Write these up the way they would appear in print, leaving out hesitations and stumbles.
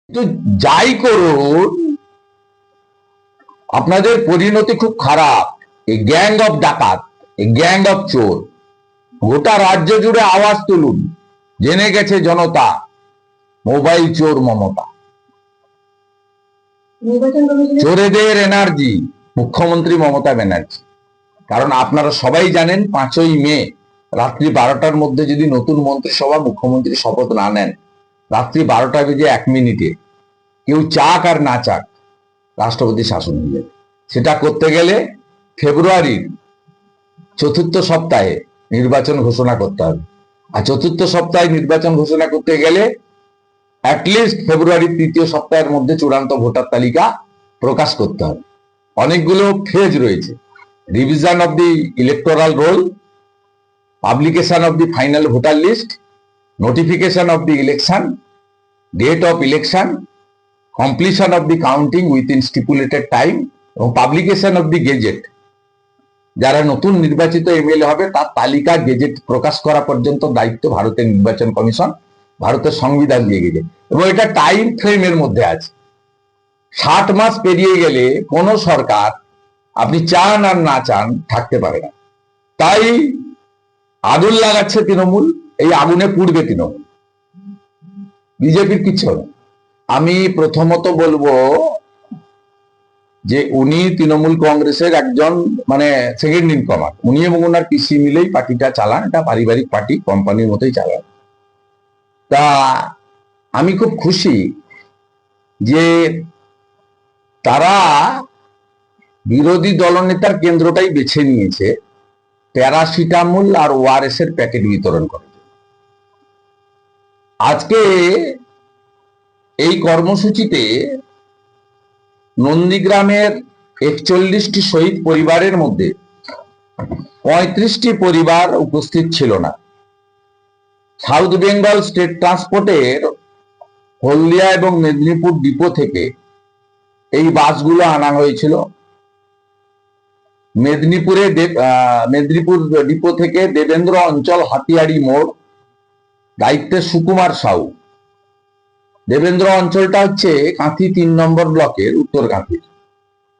তো যাই করুন, আপনাদের পরিণতি খুব খারাপ। এই গ্যাং অফ ডাকাত, এই গ্যাং অফ চোর, গোটা রাজ্য জুড়ে আওয়াজ তুলুন। জেনে গেছে জনতা, মোবাইল চোর মমতা। চোরেদের এনার্জি মুখ্যমন্ত্রী মমতা ব্যানার্জি। কারণ আপনারা সবাই জানেন 5ই মে রাত্রি 12টার মধ্যে যদি নতুন মন্ত্রিসভা মুখ্যমন্ত্রী শপথ না নেন, রাত্রি 12টা বেজে 1 মিনিটে কেউ চাক আর না চাক রাষ্ট্রপতি শাসন হয়ে যাবে। সেটা করতে গেলে ফেব্রুয়ারির 4র্থ সপ্তাহে নির্বাচন ঘোষণা করতে হবে। আর 4র্থ সপ্তাহে নির্বাচন ঘোষণা করতে গেলে অ্যাটলিস্ট ফেব্রুয়ারির 3য় সপ্তাহের মধ্যে চূড়ান্ত ভোটার তালিকা প্রকাশ করতে হবে। অনেকগুলো ফেজ রয়েছে: revision of the electoral roll, publication of the final voter list, notification of the election, date of election, completion of the counting within stipulated time এবং পাবলিকেশন অব দি গেজেট। যারা নতুন নির্বাচিত MLA হবে তার তালিকা gazette প্রকাশ করা পর্যন্ত দায়িত্ব ভারতের নির্বাচন কমিশন, ভারতের সংবিধান দিয়ে গেছে। এবং এটা টাইম ফ্রেমের মধ্যে আছে। 60 মাস পেরিয়ে গেলে কোন সরকার, আপনি চান আর না চান, থাকতে পারে না। তাই আগুন লাগাচ্ছে তৃণমূল, এই আগুনে পুড়বে তৃণমূল, বিজেপির কিচ্ছু হবে। আমি প্রথমত বলবো যে উনি তৃণমূল কংগ্রেসের একজন সেকেন্ড ইন কমান্ড। উনি এবং ওনার পিসি মিলেই পার্টিটা চালান। এটা পারিবারিক পার্টি, কোম্পানির মতোই চালান। তা আমি খুব খুশি যে তারা বিরোধী দলনেতার কেন্দ্রটাই বেছে নিয়েছে প্যারাসিটামল আর ওআরএস এর প্যাকেট বিতরণ করে। আজকে এই কর্মসূচিতে নন্দীগ্রামের 41টি শহীদ পরিবারের মধ্যে 35টি পরিবার উপস্থিত ছিল না। সাউথ বেঙ্গল স্টেট ট্রান্সপোর্টের হলদিয়া এবং মেদিনীপুর ডিপো থেকে এই বাসগুলো আনা হয়েছিল। মেদিনীপুর ডিপো থেকে দেবেন্দ্র অঞ্চল হাতিয়াড়ি মোড়, দায়িত্বে সুকুমার সাউ। দেবেন্দ্র অঞ্চলটা হচ্ছে কাঁথি 3 নম্বর ব্লকের উত্তর কাঁথির।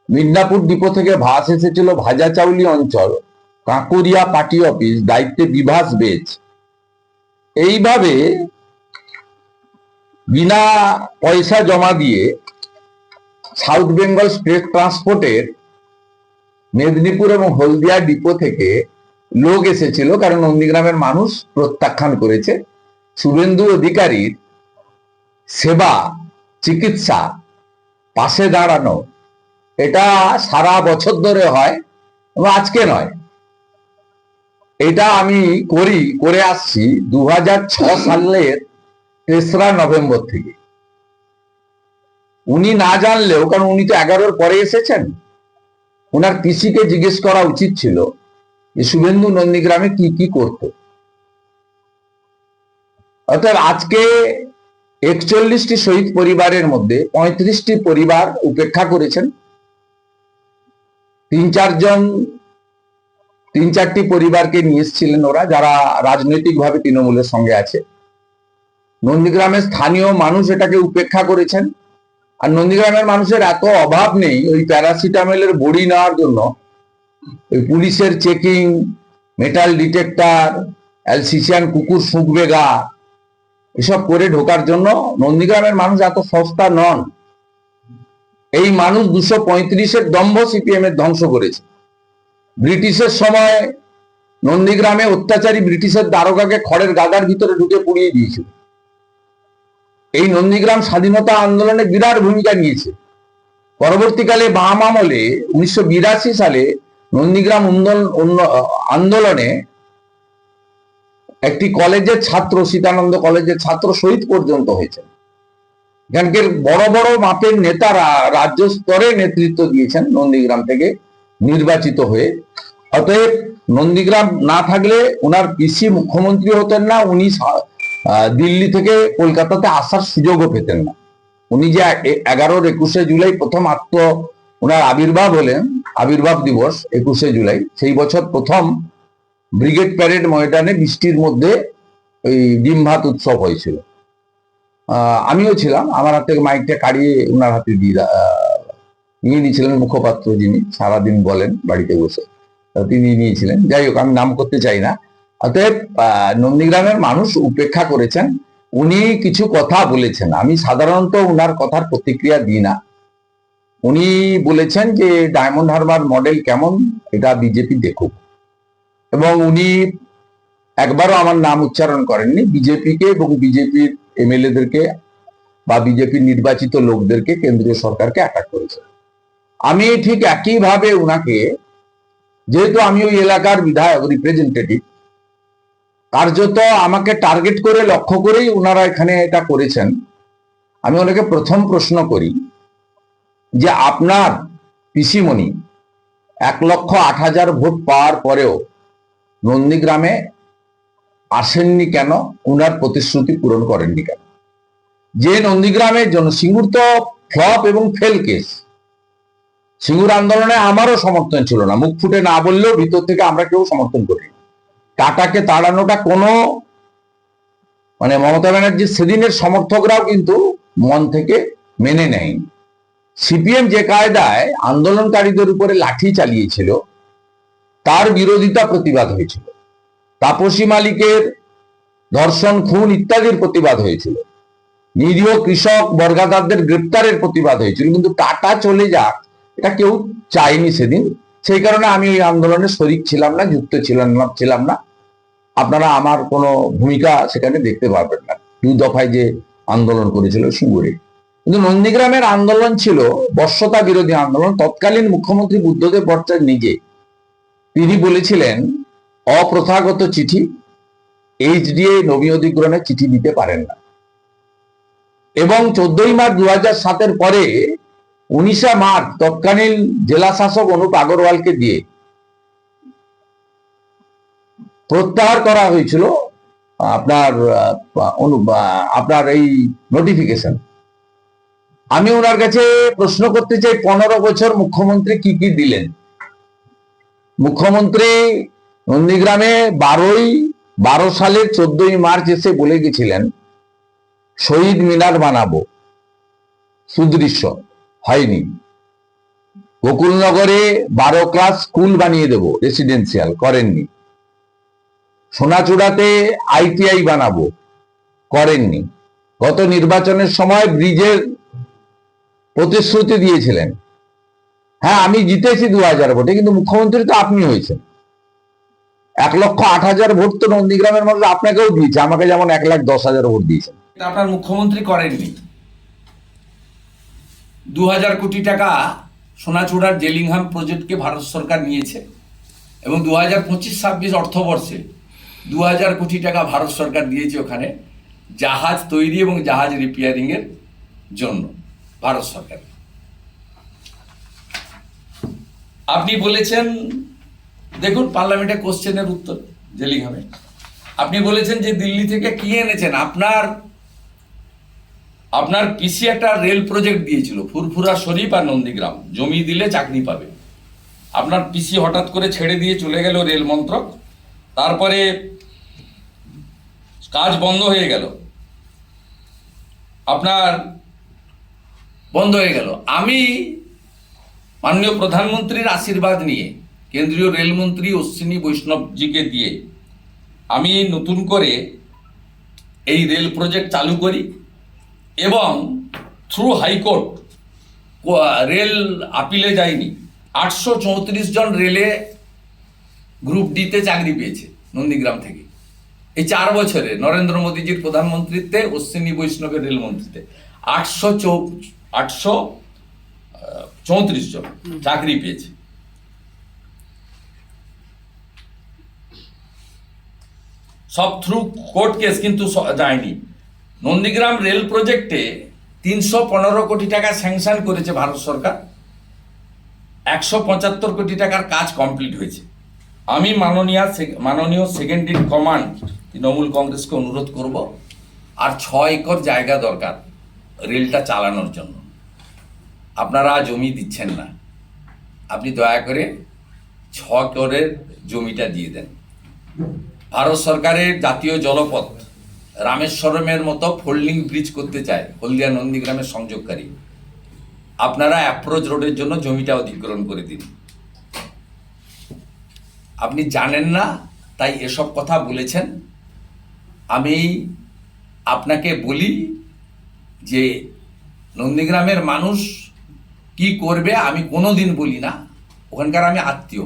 মিদনাপুর ডিপো থেকে বাস এসেছিল ভাজাচাউলি অঞ্চল, কাঁকুরিয়া পার্টি অফিস, দায়িত্বে বিভাস বেচ। এইভাবে বিনা পয়সা জমা দিয়ে সাউথ বেঙ্গল স্টেট ট্রান্সপোর্টের মেদিনীপুর এবং হলদিয়া ডিপো থেকে লোক এসেছিল। কারণ নন্দীগ্রামের মানুষ প্রত্যাখ্যান করেছে শুভেন্দু অধিকারীর সেবা, চিকিৎসা, পাশে দাঁড়ানো। এটা সারা বছর ধরে হয় এবং আজকে নয়, এটা আমি করে আসছি 2006 সালের 3রা নভেম্বর থেকে। উনি না জানলেও, কারণ উনি তো 11-র পরে এসেছেন, ওনার পিসিকে জিজ্ঞেস করা উচিত ছিল যে শুভেন্দু নন্দীগ্রামে কি কি করত। অর্থাৎ আজকে 41টি শহীদ পরিবারের মধ্যে 35টি পরিবার উপেক্ষা করেছেন। 3-4টি পরিবারকে নিয়ে এসেছিলেন ওরা, যারা রাজনৈতিকভাবে তৃণমূলের সঙ্গে আছে। নন্দীগ্রামের স্থানীয় মানুষ এটাকে উপেক্ষা করেছেন। আর নন্দীগ্রামের মানুষের এত অভাব নেই ওই প্যারাসিটামলের বড়ি নেওয়ার জন্য ওই পুলিশের চেকিং, মেটাল ডিটেক্টর, অ্যালসিসিয়ান কুকুর শুঁকবে গা, এসব করে ঢোকার জন্য নন্দীগ্রামের মানুষ এত সস্তা নন। এই মানুষ 235-এর দম্ভ সিপিএম এর ধ্বংস করেছে। ব্রিটিশের সময় নন্দীগ্রামে অত্যাচারী ব্রিটিশের দারোগাকে খড়ের গাদার ভিতরে ঢুকে পুড়িয়ে দিয়েছিল। এই নন্দীগ্রাম স্বাধীনতা আন্দোলনে বিরাট ভূমিকা নিয়েছে। পরবর্তীকালে বাম আমলে 1982 সালে নন্দীগ্রাম আন্দোলনে একটি কলেজের ছাত্র, সীতানন্দ কলেজের ছাত্র শহীদ পর্যন্ত হয়েছে। এখানকার বড় বড় মাপের নেতারা রাজ্য স্তরে নেতৃত্ব দিয়েছেন নন্দীগ্রাম থেকে নির্বাচিত হয়ে। অতএব নন্দীগ্রাম না থাকলে ওনার পিসি মুখ্যমন্ত্রী হতেন না, উনি দিল্লি থেকে কলকাতাতে আসার সুযোগও পেতেন না। উনি যে 11-21 জুলাই প্রথম ওনার আবির্ভাব হলেন, আবির্ভাব দিবস 21 জুলাই, সেই বছর প্রথম ব্রিগেড প্যারেড ময়দানে বৃষ্টির মধ্যে ওই ডিম ভাত উৎসব হয়েছিল। আমিও ছিলাম, আমার হাত থেকে মাইকটা কাড়িয়ে ওনার হাতে নিয়ে নিয়েছিলেন মুখপাত্র, যিনি সারাদিন বলেন বাড়িতে বসে, তিনি নিয়েছিলেন। যাই হোক, আমি নাম করতে চাই না। অতএব নন্দীগ্রামের মানুষ উপেক্ষা করেছেন, উনি কিছু কথা বলেছেন, আমি সাধারণত উনার কথার প্রতিক্রিয়া দিই না। উনি বলেছেন যে ডায়মন্ড হারবার মডেল কেমন এটা বিজেপি দেখুক, এবং উনি একবারও আমার নাম উচ্চারণ করেননি। বিজেপিকে এবং বিজেপির এমএলএদেরকে বা বিজেপির নির্বাচিত লোকদেরকে, কেন্দ্রীয় সরকারকে অ্যাটাক করেছে। আমি ঠিক একইভাবে উনাকে, যেহেতু আমি ওই এলাকার বিধায়ক, রিপ্রেজেন্টেটিভ, কার্যত আমাকে টার্গেট করে, লক্ষ্য করেই ওনারা এখানে এটা করেছেন। আমি ওনাকে প্রথম প্রশ্ন করি যে আপনার পিসিমণি 1,08,000 ভোট পাওয়ার পরেও নন্দীগ্রামে আসেননি কেন? উনার প্রতিশ্রুতি পূরণ করেননি কেন? যে নন্দীগ্রামের জন্য, সিঙ্গুর তো ফ্লপ এবং ফেল কেস। সিঙ্গুর আন্দোলনে আমারও সমর্থন ছিল না, মুখ ফুটে না বললেও ভিতর থেকে আমরা কেউ সমর্থন করি। টাটাকে তাড়ানোটা কোনো, মানে মমতা ব্যানার্জির সেদিনের সমর্থকরাও কিন্তু মন থেকে মেনে নেয়নি। সিপিএম যে কায়দায় আন্দোলনকারীদের উপরে লাঠি চালিয়েছিল, তার বিরোধিতা, প্রতিবাদ হয়েছিল। তাপসী মালিকের ধর্ষণ, খুন ইত্যাদির প্রতিবাদ হয়েছিল। নিরীহ কৃষক বর্গাদারদের গ্রেপ্তারের প্রতিবাদ হয়েছিল। কিন্তু টাটা চলে যাক, এটা কেউ চায়নি সেদিন। সেই কারণে আমি এই আন্দোলনে শরিক ছিলাম না, যুক্ত ছিলাম না। আপনারা আমার কোনো ভূমিকা সেখানে দেখতে পারবেন না। 2 দফায় যে আন্দোলন করেছিল সিঙ্গুরে। কিন্তু নন্দীগ্রামের আন্দোলন ছিল বর্ষতা বিরোধী আন্দোলন। তৎকালীন মুখ্যমন্ত্রী বুদ্ধদেব ভট্টাচার্য নিজে, তিনি বলেছিলেন অপ্রথাগত চিঠি, এইচডিএ নবী অধিগ্রহণের চিঠি দিতে পারেন না। এবং 14ই মার্চ 2007-এর পরে 19শে মার্চ তৎকালীন জেলা শাসক অনুপ আগরওয়ালকে দিয়ে প্রত্যাহার করা হয়েছিল আপনার এই নোটিফিকেশন। আমি ওনার কাছে প্রশ্ন করতে চাই, 15 বছর মুখ্যমন্ত্রী কি কি দিলেন? মুখ্যমন্ত্রী নন্দীগ্রামে 12 সালের 14ই মার্চ এসে বলে গেছিলেন শহীদ মিনার বানাবো, সুদৃশ্য হয়নি। গোকুলনগরে 12 ক্লাস স্কুল বানিয়ে দেব, রেসিডেন্সিয়াল, করেননি। সোনাচূড়াতে আইটিআই বানাবো, করেননি। গত নির্বাচনের সময় ব্রিজের প্রতিশ্রুতি দিয়েছিলেন। হ্যাঁ, আমি জিতেছি 2000 ভোটে, কিন্তু মুখ্যমন্ত্রী তো আপনি হয়েছেন। 1,08,000 ভোট তো নন্দীগ্রামের মানুষ আপনাকেও দিয়েছে, আমাকে যেমন 1,10,000 ভোট দিয়েছেন। আপনার মুখ্যমন্ত্রী করেননি। 2000 কোটি টাকা সোনাচূড়ার জেলিংহাম প্রজেক্টকে ভারত সরকার নিয়েছে, এবং 2025-26 অর্থবর্ষে 2000 কোটি টাকা ভারত সরকার দিয়েছে ওখানে জাহাজ তৈরি এবং জাহাজ রিপেয়ারিং এর জন্য ভারত সরকার। আপনি বলেছেন, দেখুন পার্লামেন্টে কোশ্চেনের উত্তর জেলিংহামে, আপনি বলেছেন যে দিল্লি থেকে কি এনেছেন। আপনার পিসি একটা রেল প্রজেক্ট দিয়েছিল ফুরফুরা শরীফ আর নন্দীগ্রাম, জমি দিলে চাকরি পাবে। আপনার পিসি হঠাৎ করে ছেড়ে দিয়ে চলে গেল রেল মন্ত্রক, তারপরে কাজ বন্ধ হয়ে গেল, আপনার বন্ধ হয়ে গেল। আমি মাননীয় প্রধানমন্ত্রীর আশীর্বাদ নিয়ে কেন্দ্রীয় রেলমন্ত্রী অশ্বিনী বৈষ্ণবজিকে দিয়ে আমি নতুন করে এই রেল প্রজেক্ট চালু করি, এবং থ্রু হাইকোর্ট রেল আপিলে যায়নি। 834 জন রেলে গ্রুপ ডিতে চাকরি পেয়েছে নন্দীগ্রাম থেকে এই 4 বছরে নরেন্দ্র মোদীজির প্রধানমন্ত্রীত্বে, অশ্বিনী বৈষ্ণবের রেলমন্ত্রীতে 834 জন চাকরি পেয়েছে। সব থ্রু কোর্ট কেস, কিন্তু যায়নি। নন্দীগ্রাম রেল প্রজেক্টে 315 কোটি টাকা স্যাংশন করেছে ভারত সরকার, 175 কোটি টাকার কাজ কমপ্লিট হয়েছে। আমি মাননীয় সেকেন্ড ইন কমান্ড তৃণমূল কংগ্রেসকে অনুরোধ করব, আর 6 একর জায়গা দরকার রেলটা চালানোর জন্য। আপনারা জমি দিচ্ছেন না, আপনি দয়া করে 6 একরের জমিটা দিয়ে দেন। ভারত সরকারের জাতীয় জলপথ রামেশ্বরমের মতো ফোল্ডিং ব্রিজ করতে চায় হলদিয়া নন্দীগ্রামের সংযোগকারী, আপনারা অ্যাপ্রোচ রোডের জন্য জমিটা অধিগ্রহণ করে দিন। আপনি জানেন না তাই এসব কথা বলেছেন। আমি আপনাকে বলি যে নন্দীগ্রামের মানুষ কি করবে আমি কোনোদিন বলি না, ওখানকার আমি আত্মীয়,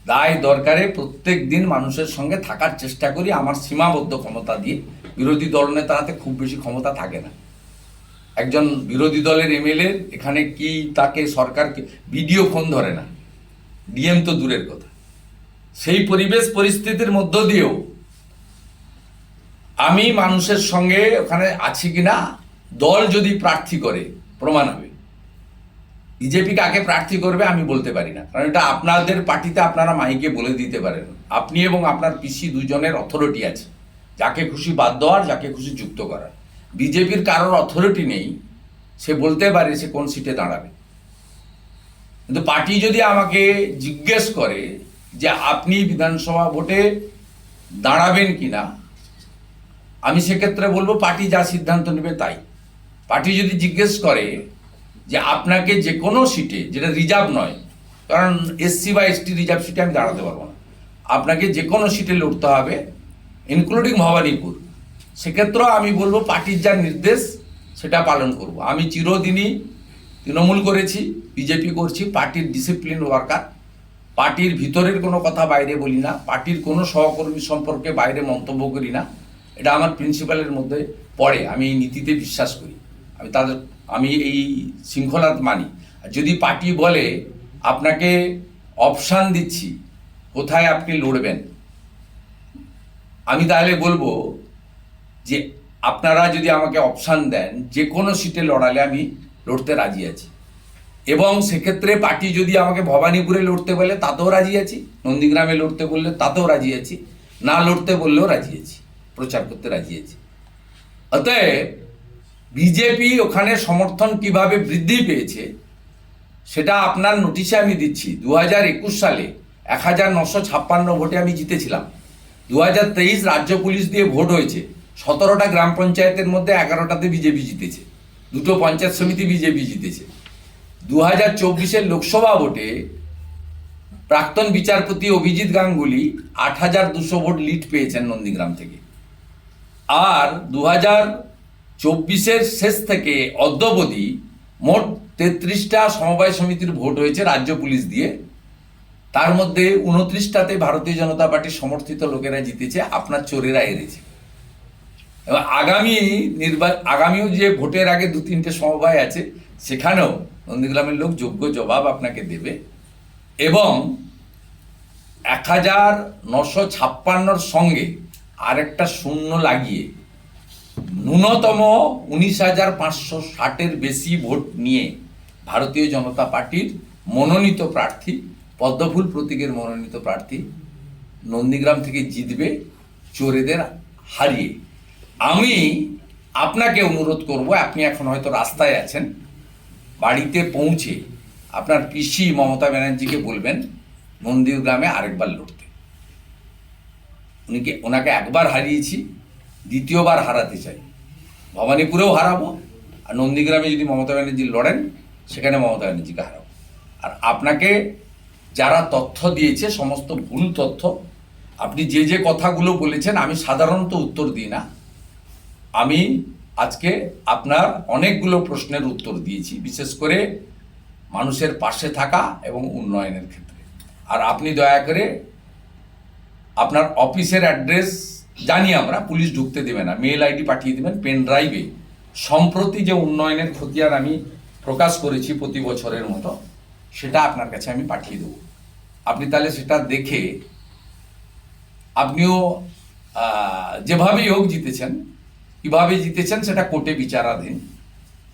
দায় দরকারে প্রত্যেক দিন মানুষের সঙ্গে থাকার চেষ্টা করি আমার সীমাবদ্ধ ক্ষমতা দিয়ে। বিরোধী দলনেতার হাতে খুব বেশি ক্ষমতা থাকে না। একজন বিরোধী দলের এমএলএ এখানে কি তাকে সরকারকে বিডিও ফোন ধরে না, ডিএম তো দূরের কথা। সেই পরিবেশ পরিস্থিতির মধ্য দিয়েও আমি মানুষের সঙ্গে ওখানে আছি কিনা দল যদি প্রার্থী করে প্রমাণ হবে। বিজেপি কাকে প্রার্থী করবে আমি বলতে পারি না, কারণ এটা আপনাদের পার্টিতে আপনারা মাইকে বলে দিতে পারেন। আপনি এবং আপনার পিসি দুজনের অথরিটি আছে, যাকে খুশি বাদ দেওয়ার, যাকে খুশি যুক্ত করার। বিজেপির কারোর অথরিটি নেই, সে বলতে পারে সে কোন সিটে দাঁড়াবে। কিন্তু পার্টি যদি আমাকে জিজ্ঞেস করে যে আপনি বিধানসভা ভোটে দাঁড়াবেন কিনা, আমি সেক্ষেত্রে বলবো পার্টি যা সিদ্ধান্ত নেবে তাই। পার্টি যদি জিজ্ঞেস করে যে আপনাকে যে কোনো সিটে, যেটা রিজার্ভ নয়, কারণ এসসি বা এসটি রিজার্ভ সিটে আমি দাঁড়াতে পারবো না, আপনাকে যে কোনো সিটে লড়তে হবে ইনক্লুডিং ভবানীপুর, সেক্ষেত্রেও আমি বলবো পার্টির যা নির্দেশ সেটা পালন করব। আমি চিরদিনই তৃণমূল করেছি, বিজেপি করছি, পার্টির ডিসিপ্লিন ওয়ার্কার। পার্টির ভিতরের কোনো কথা বাইরে বলি না, পার্টির কোনো সহকর্মী সম্পর্কে বাইরে মন্তব্য করি না। এটা আমার প্রিন্সিপালের মধ্যে পড়ে, আমি এই নীতিতে বিশ্বাস করি, আমি এই শৃঙ্খলা মানি। আর যদি পার্টি বলে আপনাকে অপশান দিচ্ছি কোথায় আপনি লড়বেন, আমি তাহলে বলবো যে আপনারা যদি আমাকে অপশান দেন যে কোনো সিটে লড়ালে আমি লড়তে রাজি আছি। এবং সেক্ষেত্রে পার্টি যদি আমাকে ভবানীপুরে লড়তে বলে তাতেও রাজি আছি, নন্দীগ্রামে লড়তে বললে তাতেও রাজি আছি, না লড়তে বললেও রাজি আছি, প্রচার করতে রাজি আছি। অতএব বিজেপি ওখানে সমর্থন কিভাবে বৃদ্ধি পেয়েছে সেটা আপনার নোটিশে আমি দিচ্ছি। 2021 সালে 1956 ভোটে আমি জিতেছিলাম। 2023 রাজ্য পুলিশ দিয়ে ভোট হয়েছে, 17টা গ্রাম পঞ্চায়েতের মধ্যে 11টাতে বিজেপি জিতেছে, 2টো পঞ্চায়েত সমিতি বিজেপি জিতেছে। 2024 লোকসভা ভোটে প্রাক্তন বিচারপতি অভিজিৎ গাঙ্গুলি 8,200 ভোট লিড পেয়েছেন নন্দীগ্রাম থেকে। আর 2024 শেষ থেকে অদ্যাবধি মোট 33টা সমবায় সমিতির ভোট হয়েছে রাজ্য পুলিশ দিয়ে, তার মধ্যে 29টাতে ভারতীয় জনতা পার্টির সমর্থিত লোকেরা জিতেছে, আপনার চোরেরা হেরেছে। এবং আগামীও যে ভোটের আগে 2-3টে সমবায় আছে, সেখানেও নন্দীগ্রামের লোক যোগ্য জবাব আপনাকে দেবে। এবং 1956 সঙ্গে আরেকটা শূন্য লাগিয়ে ন্যূনতম 19,560 বেশি ভোট নিয়ে ভারতীয় জনতা পার্টির মনোনীত প্রার্থী, পদ্মফুল প্রতীকের মনোনীত প্রার্থী নন্দীগ্রাম থেকে জিতবে চোরেদের হারিয়ে। আমি আপনাকে অনুরোধ করব, আপনি এখন হয়তো রাস্তায় আছেন, বাড়িতে পৌঁছে আপনার পিসি মমতা ব্যানার্জিকে বলবেন নন্দীগ্রামে আরেকবার লড়তে। ওনাকে একবার হারিয়েছি, দ্বিতীয়বার হারাতে চাই। ভবানীপুরেও হারাবো, আর নন্দীগ্রামে যদি মমতা ব্যানার্জি লড়েন সেখানে মমতা ব্যানার্জিকে হারাবো। আর আপনাকে যারা তথ্য দিয়েছে সমস্ত ভুল তথ্য, আপনি যে যে কথাগুলো বলেছেন আমি সাধারণত উত্তর দিই না। আমি আজকে আপনার অনেকগুলো প্রশ্নের উত্তর দিয়েছি, বিশেষ করে মানুষের পাশে থাকা এবং উন্নয়নের ক্ষেত্রে। আর আপনি দয়া করে আপনার অফিসের অ্যাড্রেস জানি আমরা, পুলিশ ঢুকতে দেবে না, মেল আইডি পাঠিয়ে দেবেন, পেন ড্রাইভে সম্প্রতি যে উন্নয়নের খতিয়ান আমি প্রকাশ করেছি প্রতি বছরের মতো, সেটা আপনার কাছে আমি পাঠিয়ে দেবো। আপনি তাহলে সেটা দেখে আপনিও যেভাবেই হোক জিতেছেন, কীভাবে জিতেছেন সেটা কোর্টে বিচারাধীন,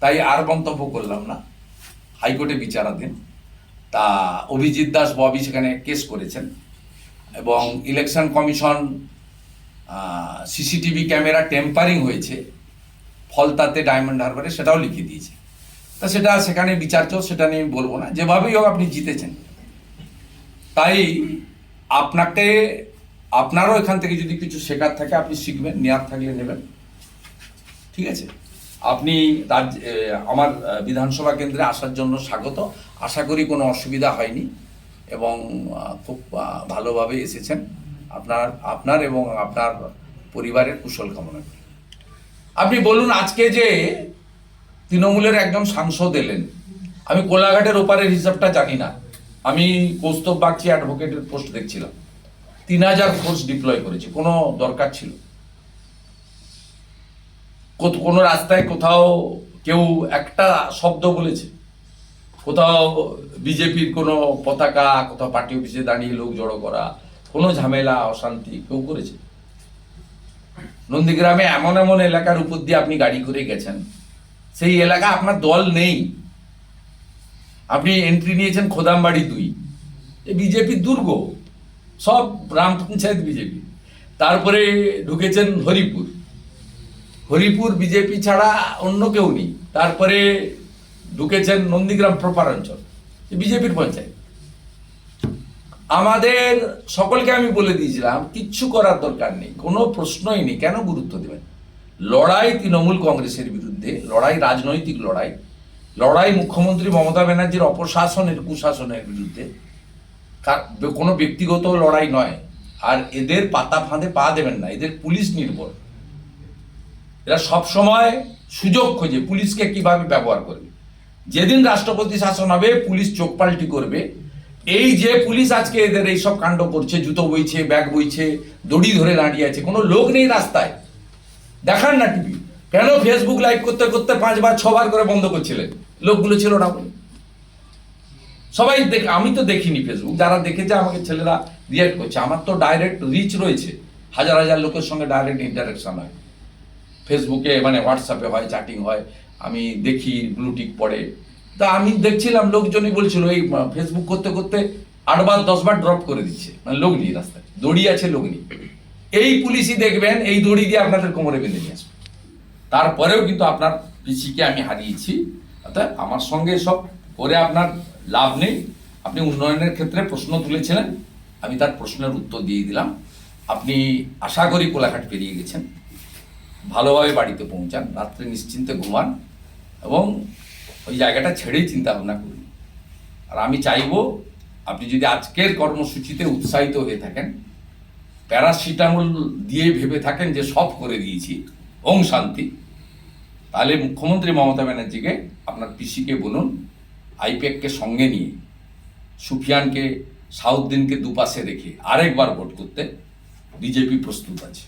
তাই আর মন্তব্য করলাম না, হাইকোর্টে বিচারাধীন। তা অভিজিৎ দাস ববি সেখানে কেস করেছেন এবং election commission CCTV camera tampering হয়েছে ফলতাতে ডায়মন্ড হারবারে, সেটাও লিখে দিয়েছে। তা সেটা সেখানে বিচার্য, সেটা নিয়ে বলবো না, যেভাবেই হোক আপনি জিতেছেন। তাই আপনাকে আপনারও এখান থেকে যদি কিছু শেখার থাকে আপনি শিখবেন, নেওয়ার থাকলে নেবেন। ঠিক আছে, আপনি আমার বিধানসভা কেন্দ্রে আসার জন্য স্বাগত। আশা করি কোনো অসুবিধা হয়নি এবং খুব ভালোভাবে এসেছেন। আপনার এবং আপনার পরিবারের কুশল কামনা করি। আপনি বলুন, আজকে যে তৃণমূলের একজন সাংসদ এলেন, আমি কোলাঘাটের ওপারের হিসাবটা জানি না, আমি কৌস্তব বাগচি অ্যাডভোকেটের পোস্ট দেখছিলাম, 3000 ফোর্স ডিপ্লয় করেছে। কোনো দরকার ছিল? কোনো রাস্তায় কোথাও কেউ একটা শব্দ বলেছে? কোথাও বিজেপির কোনো পতাকা, কোথাও পার্টি অফিসে দাঁড়িয়ে লোক জড়ো করা, কোনো ঝামেলা অশান্তি কেউ করেছে? নন্দীগ্রামে এমন এমন এলাকার উপর দিয়ে আপনি গাড়ি করে গেছেন, সেই এলাকা আপনার দল নেই, আপনি এন্ট্রি নিয়েছেন খোদামবাড়ি 2, বিজেপির দুর্গ, সব গ্রাম পঞ্চায়েত বিজেপি। তারপরে ঢুকেছেন হরিপুর বিজেপি ছাড়া অন্য কেউ নেই। তারপরে ঢুকেছেন নন্দীগ্রাম প্রপার অঞ্চল, বিজেপির পঞ্চায়েত। আমাদের সকলকে আমি বলে দিয়েছিলাম কিচ্ছু করার দরকার নেই, কোনো প্রশ্নই নেই, কেন গুরুত্ব দেবেন? লড়াই তৃণমূল কংগ্রেসের বিরুদ্ধে, লড়াই রাজনৈতিক লড়াই মুখ্যমন্ত্রী মমতা ব্যানার্জির অপশাসনের কুশাসনের বিরুদ্ধে, কোনো ব্যক্তিগত লড়াই নয়। আর এদের পাতা ফাঁদে পা দেবেন না, এদের পুলিশ নির্ভর। এরা সবসময় সুযোগ খোঁজে পুলিশকে কিভাবে ব্যবহার করবে। যেদিন রাষ্ট্রপতি শাসন হবে পুলিশ চোখ পাল্টি করবে। এই যে পুলিশ আজকে এদের এইসব কাণ্ড করছে, জুতো বইছে, ব্যাগ বইছে, দড়ি ধরে দাঁড়িয়ে আছে, কোনো লোক নেই রাস্তায়, দেখান না টিভি। কেন ফেসবুক লাইভ করতে করতে 5 বার 6 বার করে বন্ধ করছিলেন? লোকগুলো ছিল না বলে। সবাই আমি তো দেখিনি ফেসবুক, যারা দেখেছে আমাকে ছেলেরা রিয়াক্ট করছে। আমার তো ডাইরেক্ট রিচ রয়েছে, হাজার হাজার লোকের সঙ্গে ডাইরেক্ট ইন্টারাকশন হয় ফেসবুকে, মানে হোয়াটসঅ্যাপে হয়, চ্যাটিং হয়, আমি দেখি, ব্লুটিক পড়ে। তা আমি দেখছিলাম লোকজনই বলছিল এই ফেসবুক করতে করতে 8 বার 10 বার ড্রপ করে দিচ্ছে, মানে লোক নেই রাস্তায়, দড়ি আছে লোক নেই। এই পুলিশই দেখবেন এই দড়ি দিয়ে আপনাদের কোমরে বেঁধে নিয়ে আসবে। তারপরেও কিন্তু আপনার পিসিকে আমি হারিয়েছি, অর্থাৎ আমার সঙ্গে সব করে আপনার লাভ নেই। আপনি উন্নয়নের ক্ষেত্রে প্রশ্ন তুলেছিলেন, আমি তার প্রশ্নের উত্তর দিয়ে দিলাম। আপনি আশা করি কোলাঘাট পেরিয়ে গেছেন, ভালোভাবে বাড়িতে পৌঁছান, রাত্রে নিশ্চিন্তে ঘুমান এবং ওই জায়গাটা ছেড়েই চিন্তা ভাবনা করুন। আর আমি চাইবো আপনি যদি আজকের কর্মসূচিতে উৎসাহিত হয়ে থাকেন, প্যারাসিটামল দিয়ে ভেবে থাকেন যে সব করে দিয়েছি, ওং শান্তি, তাহলে মুখ্যমন্ত্রী মমতা ব্যানার্জিকে, আপনার পিসিকে বলুন আইপ্যাককে সঙ্গে নিয়ে, সুফিয়ানকে, সাউদ্দিনকে দুপাশে রেখে আরেকবার ভোট করতে বিজেপি প্রস্তুত আছে।